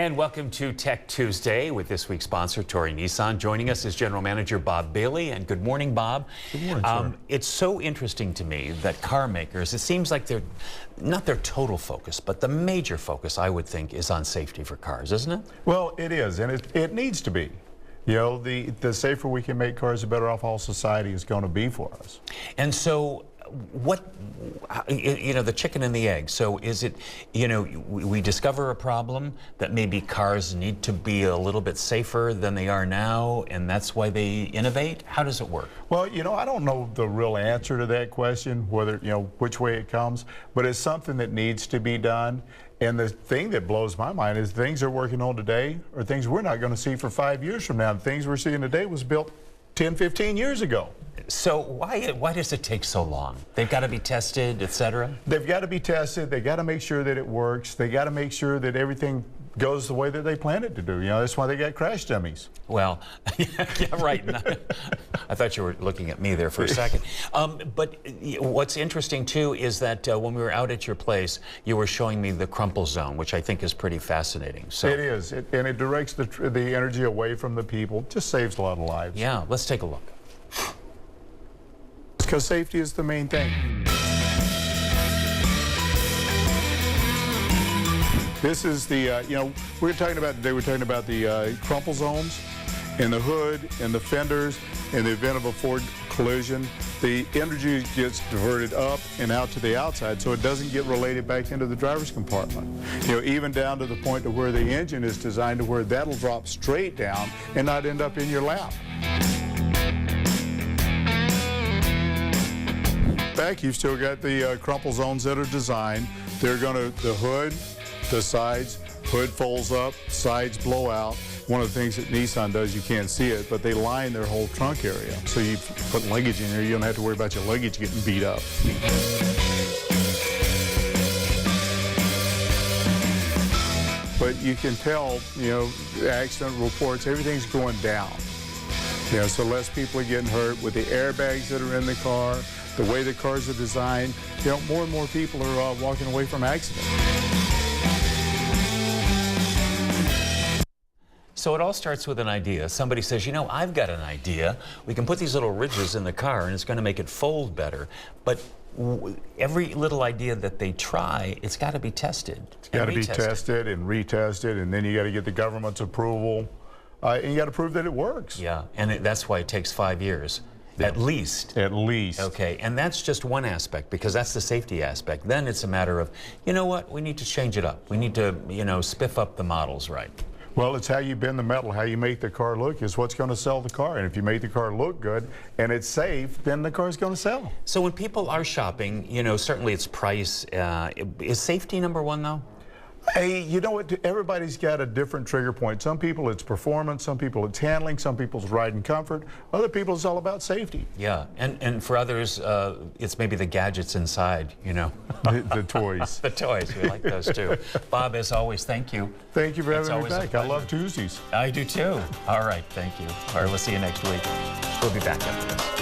And welcome to Tech Tuesday with this week's sponsor, Tory Nissan. Joining us is General Manager Bob Bailey. And good morning, Bob. Good morning, sir. It's so interesting to me that car makers, it seems like they're not their total focus, but the major focus, I would think, is on safety for cars, isn't it? Well, it is, and it needs to be. You know, the safer we can make cars, the better off all society is going to be for us. And so, the chicken and the egg. So is it, we discover a problem that maybe cars need to be a little bit safer than they are now, and that's why they innovate? How does it work? Well, I don't know the real answer to that question, whether, which way it comes, but it's something that needs to be done. And the thing that blows my mind is things they're working on today are things we're not going to see for 5 years from now. The things we're seeing today was built 10, 15 years ago. So why does it take so long? They've got to be tested, et cetera? They've got to be tested. They've got to make sure that it works. They got to make sure that everything goes the way that they planned it to do. That's why they got crash dummies. Well, yeah, right. I thought you were looking at me there for a second. But what's interesting, too, is that when we were out at your place, you were showing me the crumple zone, which I think is pretty fascinating. So it is, and it directs the energy away from the people. Just saves a lot of lives. Yeah, let's take a look. Because safety is the main thing. This is the, we're talking about the crumple zones in the hood, in the fenders, in the event of a Ford collision. The energy gets diverted up and out to the outside, so it doesn't get related back into the driver's compartment. Even down to the point to where the engine is designed to where that'll drop straight down and not end up in your lap. Back, you've still got the crumple zones that are designed. They're the hood, the sides, hood folds up, sides blow out. One of the things that Nissan does, you can't see it, but they line their whole trunk area. So you put luggage in there, you don't have to worry about your luggage getting beat up. But you can tell, accident reports, everything's going down. So less people are getting hurt with the airbags that are in the car, the way the cars are designed. More and more people are walking away from accidents. So it all starts with an idea. Somebody says, I've got an idea. We can put these little ridges in the car and it's going to make it fold better. But every little idea that they try, it's got to be tested. It's got to be tested and retested, and then you got to get the government's approval. And you got to prove that it works. Yeah, and that's why it takes 5 years. At least. At least. Okay, and that's just one aspect, because that's the safety aspect. Then it's a matter of, we need to change it up. We need to, spiff up the models right. Well, it's how you bend the metal, how you make the car look is what's going to sell the car. And if you make the car look good and it's safe, then the car's going to sell. So when people are shopping, certainly it's price. Is safety number one, though? Hey, you know what? Everybody's got a different trigger point. Some people it's performance, some people it's handling, some people's ride and comfort. Other people it's all about safety. Yeah, and for others, it's maybe the gadgets inside, The toys. The toys, we like those too. Bob, as always, thank you. Thank you for having me back. I love Tuesdays. I do too. All right, thank you. All right, we'll see you next week. We'll be back after this.